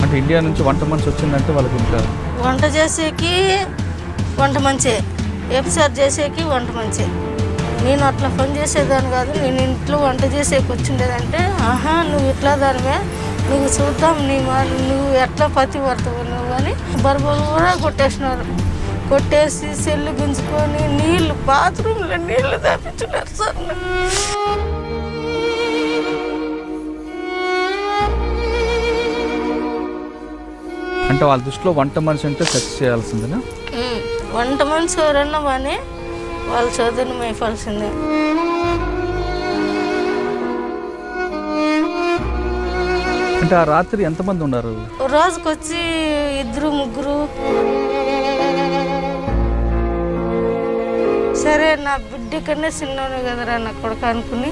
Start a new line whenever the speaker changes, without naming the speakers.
అంటే ఇండియా నుంచి వంట మనిషి వచ్చిందంటే వాళ్ళకి ఇంకా
వంట చేసేకి వంట మంచి, ఎఫ్సార్ చేసేకి వంట మంచి. నేను అట్లా పని చేసేదాన్ని కాదు, నేను ఇంట్లో వంట చేసేకి వచ్చిండేదంటే ఆహా నువ్వు ఇట్లా దానివే, నువ్వు చూద్దాం నువ్వు ఎట్లా పతి పడతావు నువ్వు అని బర్బలు కూడా కొట్టేసినారు. కొట్టేసి సెల్లు గుంజుకొని నీళ్ళు బాత్రూంలో నీళ్లు దాపించున్నారు సార్.
అంటే వాళ్ళ దృష్టిలో వంట మనిషి అంటే సెక్స్ చేయాల్సిందేనా?
వంట మనిషి ఎవరన్నా కానీ వాళ్ళ చదువుని మేపాల్సిందే.
అంటే ఆ రాత్రి ఎంతమంది ఉన్నారు?
రోజుకొచ్చి 2-3. సరే నా బిడ్డ కన్నా చిన్నోనే కదరా నా కొడుకు అనుకుని